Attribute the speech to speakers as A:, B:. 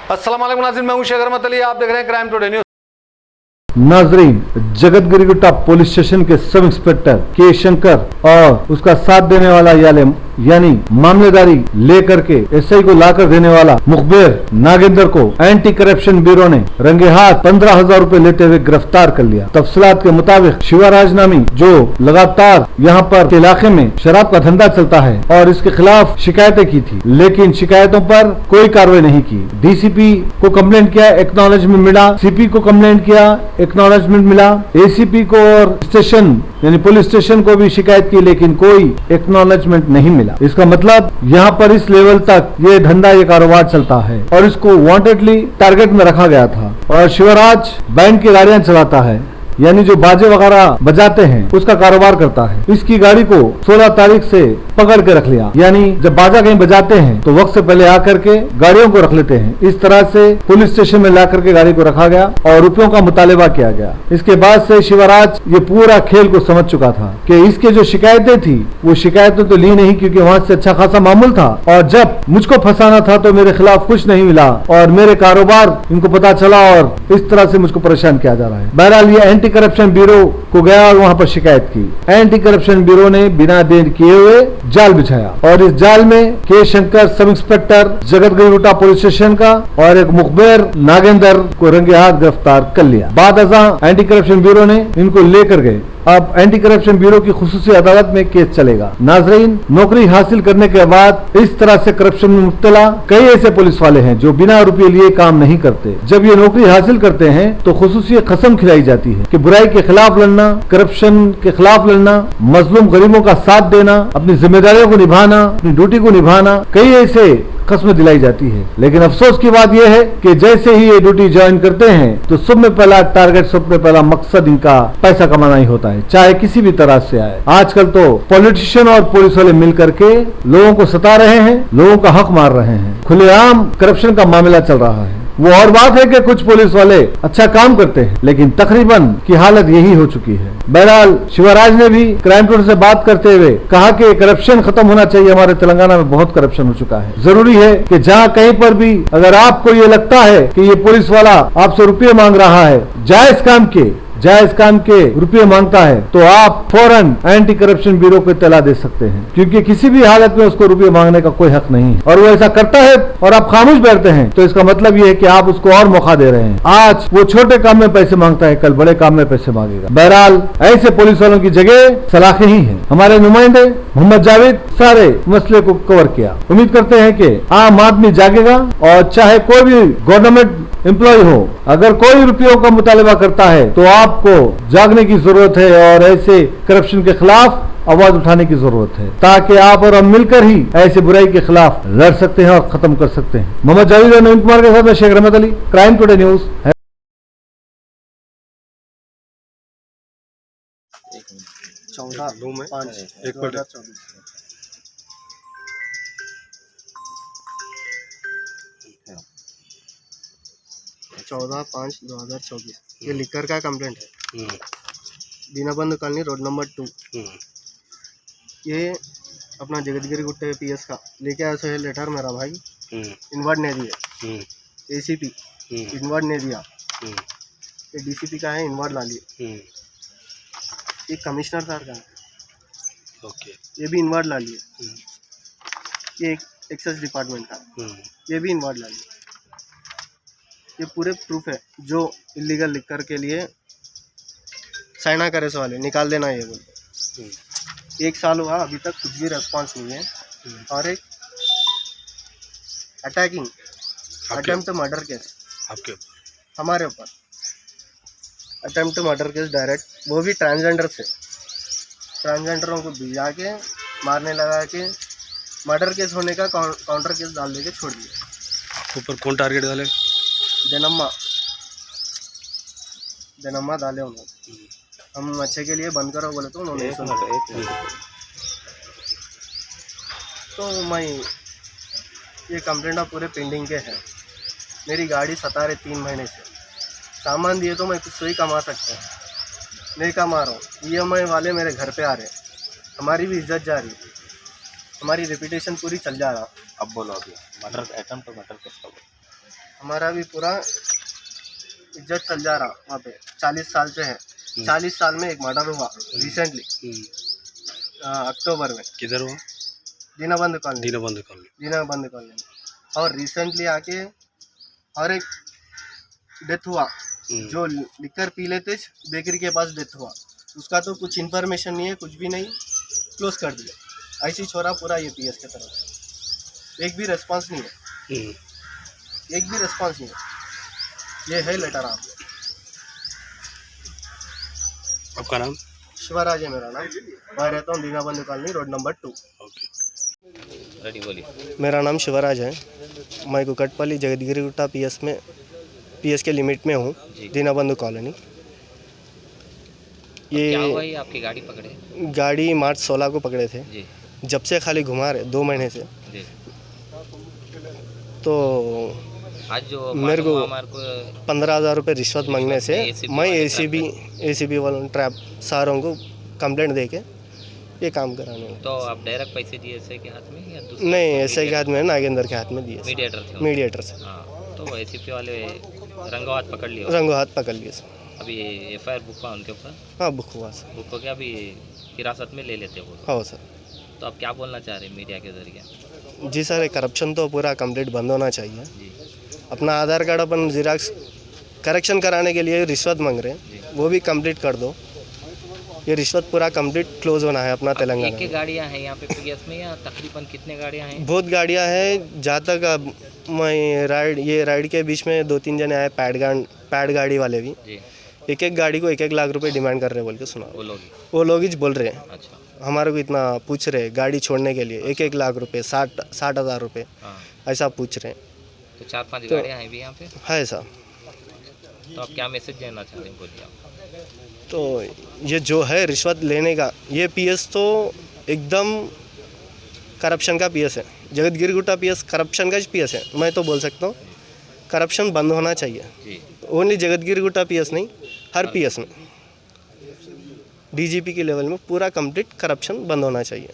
A: अस्सलाम वालेकुम नाज़रीन, मैं हूं शेख रहमत अली, आप देख रहे हैं क्राइम टुडे न्यूज़।
B: नाजरीन, जगतगिरीगुट्टा पुलिस स्टेशन के सब इंस्पेक्टर के शंकर और उसका साथ देने वाला यानी मामलेदारी लेकर के एसआई को लाकर देने वाला मुखबिर नागेंद्र को एंटी करप्शन ब्यूरो ने रंगे हाथ 15,000 रूपए लेते हुए गिरफ्तार कर लिया। तफसीलात के मुताबिक शिवराज नामी जो लगातार यहाँ पर इलाके में शराब का धंधा चलता है और इसके खिलाफ शिकायतें की थी, लेकिन शिकायतों पर कोई कार्रवाई नहीं की। डीसीपी को कंप्लेंट किया, एक्नॉलेजमेंट मिला, सीपी को कंप्लेंट किया, एक्नॉलेजमेंट मिला, एसीपी को और स्टेशन यानी पुलिस स्टेशन को भी शिकायत की, लेकिन कोई एक्नॉलेजमेंट नहीं मिला। इसका मतलब यहाँ पर इस लेवल तक ये धंधा ये कारोबार चलता है और इसको वांटेडली टारगेट में रखा गया था। और शिवराज बैंड की गाड़ियां चलाता है, यानी जो बाजे वगैरह बजाते हैं उसका कारोबार करता है। इसकी गाड़ी को 16 तारीख से पकड़ के रख लिया, यानी जब बाजा कहीं बजाते हैं तो वक्त से पहले आकर के गाड़ियों को रख लेते हैं। इस तरह से पुलिस स्टेशन में ला करके गाड़ी को रखा गया और रुपयों का मुतालिबा किया गया। इसके बाद से शिवराज ये पूरा खेल को समझ चुका था कि इसके जो शिकायतें थी वो शिकायतें तो ली नहीं, क्योंकि वहां से अच्छा खासा मामूल था, और जब मुझको फंसाना था तो मेरे खिलाफ कुछ नहीं मिला और मेरे कारोबार इनको पता चला और इस तरह से मुझको परेशान किया जा रहा है। बहरहाल ये एंटी करप्शन ब्यूरो को गया और वहां पर शिकायत की। एंटी करप्शन ब्यूरो ने बिना देर किए हुए जाल बिछाया और इस जाल में के Shankar sub inspector जगतगिरीगुट्टा police station का और एक मुखबिर नागेंद्र को रंगे हाथ गिरफ्तार कर लिया। बाद अज़ां एंटी करप्शन ब्यूरो ने इनको लेकर गए। अब एंटी करप्शन ब्यूरो की खुसूसी अदालत में केस चलेगा। नाजरीन, नौकरी हासिल करने के बाद इस तरह से करप्शन में मुब्तला कई ऐसे पुलिस वाले हैं जो बिना रुपये लिए काम नहीं करते। जब ये नौकरी हासिल करते हैं तो खुसूसी कसम खिलाई जाती है कि बुराई के खिलाफ लड़ना, करप्शन के खिलाफ लड़ना, मजलूम गरीबों का साथ देना, अपनी जिम्मेदारियों को निभाना, अपनी ड्यूटी को निभाना, कई ऐसे कसमें दिलाई जाती है। लेकिन अफसोस की बात यह है कि जैसे ही ये ड्यूटी ज्वाइन करते हैं तो सब में पहला टारगेट, सब में पहला मकसद इनका पैसा कमाना ही होता है, चाहे किसी भी तरह से आए। आजकल तो पॉलिटिशियन और पुलिस वाले मिलकर के लोगों को सता रहे हैं, लोगों का हक मार रहे हैं, खुलेआम करप्शन का मामला चल रहा है। वो और बात है कि कुछ पुलिस वाले अच्छा काम करते हैं, लेकिन तकरीबन की हालत यही हो चुकी है। बहरहाल शिवराज ने भी क्राइम टुडे से बात करते हुए कहा कि करप्शन खत्म होना चाहिए। हमारे तेलंगाना में बहुत करप्शन हो चुका है। जरूरी है कि जहाँ कहीं पर भी अगर आपको ये लगता है कि ये पुलिस वाला आपसे रुपये मांग रहा है, जायज काम के रुपये मांगता है, तो आप फौरन एंटी करप्शन ब्यूरो को इत्तला दे सकते हैं, क्योंकि किसी भी हालत में उसको रुपये मांगने का कोई हक नहीं है। और वो ऐसा करता है और आप खामोश बैठते हैं तो इसका मतलब ये है कि आप उसको और मौका दे रहे हैं। आज वो छोटे काम में पैसे मांगता है, कल बड़े काम में पैसे मांगेगा। बहरहाल ऐसे पुलिस वालों की जगह सलाखें ही है। हमारे नुमाइंदे मोहम्मद जावेद सारे मसले को कवर किया। उम्मीद करते हैं कि आम आदमी जागेगा और चाहे कोई भी गवर्नमेंट एम्प्लॉय हो, अगर कोई रुपयों का मुतालिबा करता है तो आपको जागने की जरूरत है और ऐसे करप्शन के खिलाफ आवाज उठाने की जरूरत है, ताकि आप और हम मिलकर ही ऐसे बुराई के खिलाफ लड़ सकते हैं और खत्म कर सकते हैं। मोहम्मद जावेद और नवीन कुमार के साथ मैं शेख रहमत अली, क्राइम टुडे न्यूज।
C: 14/5/2024 ये लिकर का कंप्लेंट है। Dinabandhu colony, road number 2। ये अपना जगतगिरीगुट्टे पीएस का लेके आया सो है लेटर। मेरा भाई इनवर्ड ने दिए, एसीपी इनवर्ड ने दिया, ये डीसीपी का है, इनवर्ड ला लिए। ये कमिश्नर सर का है, ओके, ये भी इनवर्ड ला लिए। ये एक्साइज डिपार्टमेंट का, ये भी इनवर्ड ला लिए। ये पूरे प्रूफ है जो इलीगल लिकर के लिए साइना करे सो वाले निकाल देना ये बोलते। 1 साल हुआ, अभी तक कुछ भी रेस्पॉन्स नहीं है। और एक अटैकिंग अटेम्प्ट मर्डर केस
D: आपके ऊपर,
C: हमारे ऊपर अटेम्प्ट मर्डर केस डायरेक्ट, वो भी ट्रांसजेंडर से। ट्रांसजेंडरों को भिजा के मारने लगा के मर्डर केस होने का काउंटर केस डाल दे के छोड़ दिया।
D: ऊपर कौन टारगेट डाले? देनम्मा
C: डाले उन्होंने। हम अच्छे के लिए बंद करो बोले तो उन्होंने नहीं सुना। तो मैं ये कंप्लेंट आप पूरे पेंडिंग के हैं। मेरी गाड़ी सता रहे 3 महीने से, सामान दिए तो मैं कुछ ही कमा सकता है, नहीं कमा रहा हूँ। EMI वाले मेरे घर पे आ रहे, हमारी भी इज्जत जा रही, हमारी रेपुटेशन पूरी चल जा रहा।
E: अब बोलो, अभी मर्डर अटेम्प्ट मर्डर केस का
C: हमारा भी पूरा इज्जत चल जा रहा वहाँ पे, 40 साल से है। 40 साल में एक मर्डर हुआ रिसेंटली अक्टूबर में,
D: किधर हुआ?
C: दीनाबंद कॉलोनी,
D: दीनबंधु कॉलोनी।
C: दीनाबंद कॉलोनी में। और रिसेंटली आके और एक डेथ हुआ जो लिकर पी लेते बेकरी के पास डेथ हुआ। उसका तो कुछ इन्फॉर्मेशन नहीं है, कुछ भी नहीं, क्लोज कर दिया। ऐसी छोरा पूरा ये पीएस की तरफ से एक भी रेस्पॉन्स नहीं है, एक भी रेस्पॉन्स नहीं है। ये है लेटर आप।
D: आपका नाम?
C: शिवराज है मेरा नाम, मैं रहता हूँ Dinabandhu colony, road number 2।
D: Okay,
E: ready बोलिए।
C: मेरा नाम शिवराज है, मैं कुकटपल्ली जगतगिरी गुट्टा पीएस के लिमिट में हूँ, दीनाबंधु कॉलोनी।
E: क्या हुआ
C: ये
E: ये आपकी गाड़ी पकड़े?
C: गाड़ी मार्च 16 को पकड़े थे,
E: जी
C: जब से खाली घुमा रहे 2 महीने से।
E: जी।
C: तो
E: आज जो
C: मेरे को
E: हमारे को
C: 15,000 रुपये रिश्वत मांगने से
E: ACB
C: मैं
E: वाले
C: एसीबी वालों ट्रैप सारों को कंप्लेंट दे के ये काम कराने लगे।
E: तो आप डायरेक्ट पैसे दिए एसआई के हाथ में या दूसरे?
C: नहीं, एसआई के हाथ में, नागेंद्र के हाथ में दिए,
E: मीडिएटर थे?
C: मीडिएटर से
E: हाँ, तो एसीपी वाले रंगों हाथ पकड़ लिए?
C: रंगों हाथ पकड़ लिए सर।
E: अभी एफआईआर बुक हुआ उनके ऊपर?
C: हाँ, बुक हुआ सर।
E: बुक हो गया, अभी हिरासत में ले लेते वो?
C: हाँ सर।
E: तो आप क्या बोलना चाह रहे हैं मीडिया के जरिए?
C: जी सर, करप्शन तो पूरा कंप्लीट बंद होना चाहिए।
E: जी
C: अपना आधार कार्ड अपन जिराक्स करेक्शन कराने के लिए रिश्वत मांग रहे
E: जी।
C: हैं, वो भी कंप्लीट कर दो। ये रिश्वत पूरा कंप्लीट क्लोज होना है अपना तेलंगाना
E: एक
C: में।
E: गाड़ियाँ हैं यहाँ पे पीएस में या तकरीबन कितने गाड़ियाँ हैं?
C: बहुत गाड़ियाँ हैं, जहाँ तक अब मैं राइड के बीच में 2-3 जने आए, पैड गाड़ी वाले भी।
E: जी।
C: एक गाड़ी को 1-1 लाख रुपए डिमांड कर रहे हैं बोल के सुना।
E: वो लोग
C: ही बोल रहे हैं,
E: अच्छा।
C: हमारे को इतना पूछ रहे हैं गाड़ी छोड़ने के लिए, 1-1 लाख रुपए, 60,000 रुपये
E: हाँ,
C: ऐसा पूछ रहे हैं।
E: तो 4-5 गाड़ियाँ हैं भी यहाँ पे?
C: है सर।
E: तो आप क्या मैसेज देना चाहते हैं, बोलिए आप।
C: तो ये जो है रिश्वत लेने का, ये पीएस तो एकदम करप्शन का पीएस है। जगतगिरी गुट्टा पीएस करप्शन का पीएस है, मैं तो बोल सकता हूँ। करप्शन बंद होना चाहिए,
E: जी।
C: ओनली जगतगिरी गुट्टा पीएस नहीं, हर पीएस में, डीजीपी के लेवल में पूरा कंप्लीट करप्शन बंद होना चाहिए।